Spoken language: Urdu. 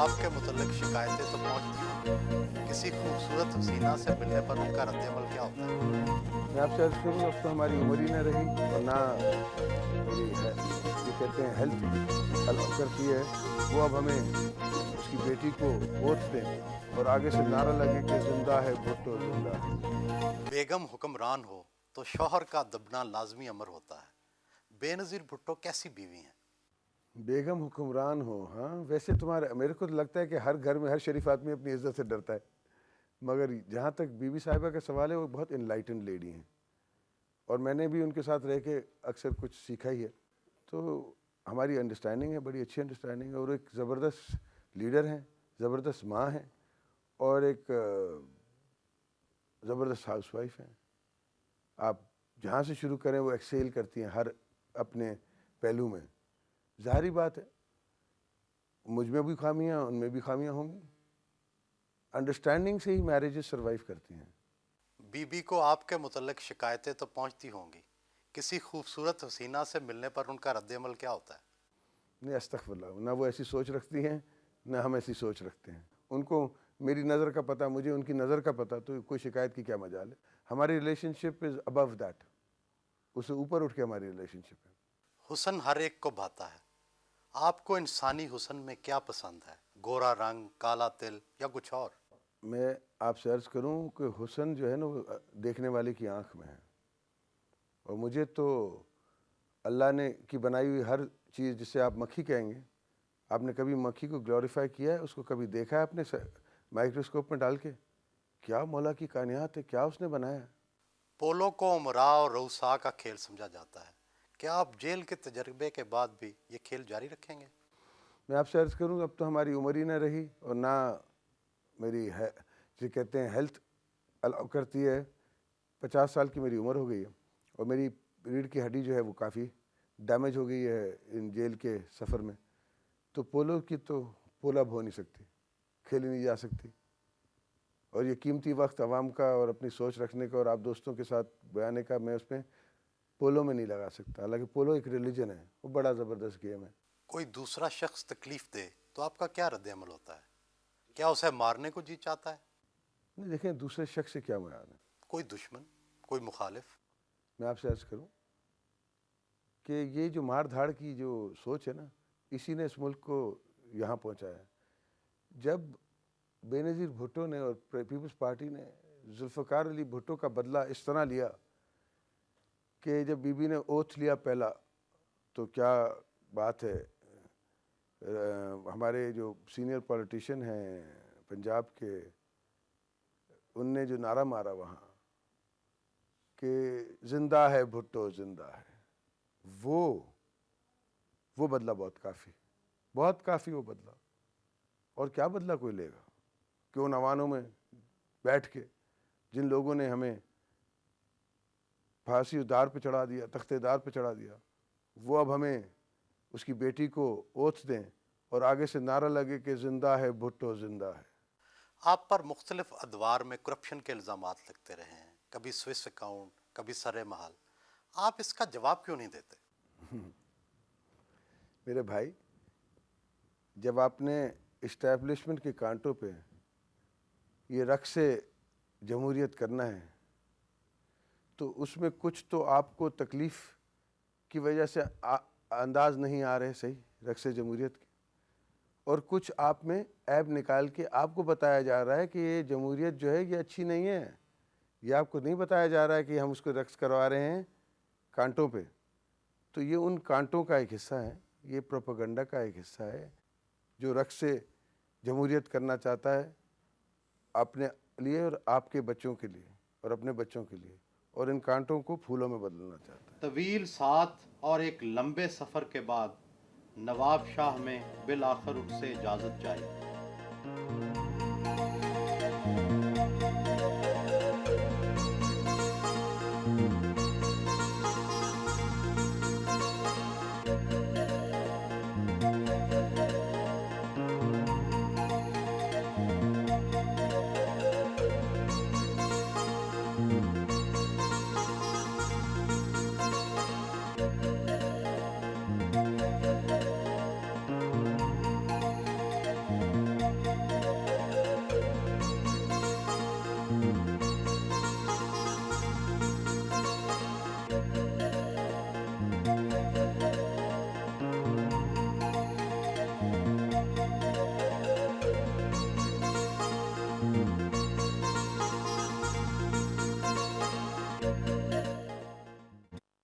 آپ کے متعلق شکایتیں تو پہنچتی ہیں، کسی خوبصورت حسینہ سے ملنے پر ان کا رد عمل کیا ہوتا ہے؟ میں آپ سے عرض کروں اب تو ہماری عمر ہی نہ رہی اور نہ میری جو کہتے ہیں ہیلتھ الاؤ کرتی ہے وہ اب ہمیں اس کی بیٹی کو اوتھ دیں اور آگے سے نعرہ لگے کہ زندہ ہے بھٹو زندہ ہے۔ بیگم حکمران ہو تو شوہر کا دبنا لازمی امر ہوتا ہے۔ بے نظیر بھٹو کیسی بیوی ہیں؟ بیگم حکمران ہو، ہاں ویسے میرے کو تو لگتا ہے کہ ہر گھر میں ہر شریف آدمی اپنی عزت سے ڈرتا ہے، مگر جہاں تک بی بی صاحبہ کا سوال ہے وہ بہت انلائٹنڈ لیڈی ہیں اور میں نے بھی ان کے ساتھ رہ کے اکثر کچھ سیکھا ہی ہے، تو ہماری انڈرسٹینڈنگ ہے، بڑی اچھی انڈرسٹینڈنگ ہے اور ایک زبردست لیڈر ہیں، زبردست ماں ہیں اور ایک زبردست ہاؤس وائف ہیں۔ آپ جہاں سے شروع کریں وہ ایکسیل کرتی ہیں ہر اپنے پہلو میں۔ ظاہری بات ہے مجھ میں بھی خامیاں ان میں بھی خامیاں ہوں گی، انڈرسٹینڈنگ سے ہی میرجز سروائیو کرتی ہیں۔ بی بی کو آپ کے متعلق شکایتیں تو پہنچتی ہوں گی، کسی خوبصورت حسینہ سے ملنے پر ان کا رد عمل کیا ہوتا ہے؟ نہیں استغفر اللہ، نہ وہ ایسی سوچ رکھتی ہیں نہ ہم ایسی سوچ رکھتے ہیں۔ ان کو میری نظر کا پتہ، مجھے ان کی نظر کا پتہ، تو کوئی شکایت کی کیا مجال ہے۔ ہماری relation ship is above that, اس سے اوپر اٹھ کے ہماری ریلیشن شپ ہے۔ حسن ہر ایک کو بھاتا ہے، آپ کو انسانی حسن میں کیا پسند ہے؟ گورا رنگ، کالا تل یا کچھ اور؟ میں آپ سے عرض کروں کہ حسن جو ہے نا وہ دیکھنے والے کی آنکھ میں ہے، اور مجھے تو اللہ نے کی بنائی ہوئی ہر چیز، جسے آپ مکھی کہیں گے، آپ نے کبھی مکھی کو گلوریفائی کیا ہے؟ اس کو کبھی دیکھا ہے اپنے مائکروسکوپ میں ڈال کے؟ کیا مولا کی کائنات ہے، کیا اس نے بنایا ہے۔ پولو کو امراء اور رؤساء کا کھیل سمجھا جاتا ہے، کیا آپ جیل کے تجربے کے بعد بھی یہ کھیل جاری رکھیں گے؟ میں آپ سے عرض کروں اب تو ہماری عمر ہی نہ رہی اور نہ میری جو کہتے ہیں ہیلتھ الاؤ کرتی ہے۔ 50 سال کی میری عمر ہو گئی ہے اور میری ریڑھ کی ہڈی جو ہے وہ کافی ڈیمیج ہو گئی ہے ان جیل کے سفر میں، تو پولو کی تو پول اب ہو نہیں سکتی، کھیلی نہیں جا سکتی، اور یہ قیمتی وقت عوام کا اور اپنی سوچ رکھنے کا اور آپ دوستوں کے ساتھ بیانے کا میں اس میں پولو میں نہیں لگا سکتا۔ حالانکہ پولو ایک ریلیجن ہے، وہ بڑا زبردست گیم ہے۔ کوئی دوسرا شخص تکلیف دے تو آپ کا کیا رد عمل ہوتا ہے؟ کیا اسے مارنے کو جی چاہتا ہے؟ نہیں دیکھیں، دوسرے شخص سے کیا میان ہے۔ کوئی دشمن، کوئی مخالف؟ میں آپ سے عرض کروں کہ یہ جو مار دھاڑ کی جو سوچ ہے نا، اسی نے اس ملک کو یہاں پہنچایا ہے۔ جب بے نظیر بھٹو نے اور پیپلز پارٹی نے ذوالفقار علی بھٹو کا بدلہ اس طرح لیا کہ جب بی بی نے اوتھ لیا پہلا، تو کیا بات ہے، ہمارے جو سینئر پولیٹیشین ہیں پنجاب کے، ان نے جو نعرہ مارا وہاں کہ زندہ ہے بھٹو زندہ ہے، وہ بدلہ بہت کافی وہ بدلہ، اور کیا بدلہ کوئی لے گا کہ ان اوانوں میں بیٹھ کے جن لوگوں نے ہمیں پھانسی دار پہ چڑھا دیا، تختے دار پہ چڑھا دیا، وہ اب ہمیں اس کی بیٹی کو اوتھ دیں اور آگے سے نعرہ لگے کہ زندہ ہے بھٹو زندہ ہے۔ آپ پر مختلف ادوار میں کرپشن کے الزامات لگتے رہے ہیں، کبھی سوئس اکاؤنٹ، کبھی سر محل، آپ اس کا جواب کیوں نہیں دیتے؟ میرے بھائی، جب آپ نے اسٹیبلشمنٹ کے کانٹوں پہ یہ رقص جمہوریت کرنا ہے تو اس میں کچھ تو آپ کو تکلیف کی وجہ سے انداز نہیں آ رہے صحیح رقص جمہوریت کے، اور کچھ آپ میں عیب نکال کے آپ کو بتایا جا رہا ہے کہ یہ جمہوریت جو ہے یہ اچھی نہیں ہے، یہ آپ کو نہیں بتایا جا رہا ہے کہ ہم اس کو رقص کروا رہے ہیں کانٹوں پہ، تو یہ ان کانٹوں کا ایک حصہ ہے، یہ پروپیگنڈا کا ایک حصہ ہے جو رقص جمہوریت کرنا چاہتا ہے اپنے لیے اور آپ کے بچوں کے لیے اور اپنے بچوں کے لیے، اور ان کانٹوں کو پھولوں میں بدلنا چاہتا ہے۔ طویل ساتھ اور ایک لمبے سفر کے بعد نواب شاہ میں بالآخر اس سے اجازت جاری۔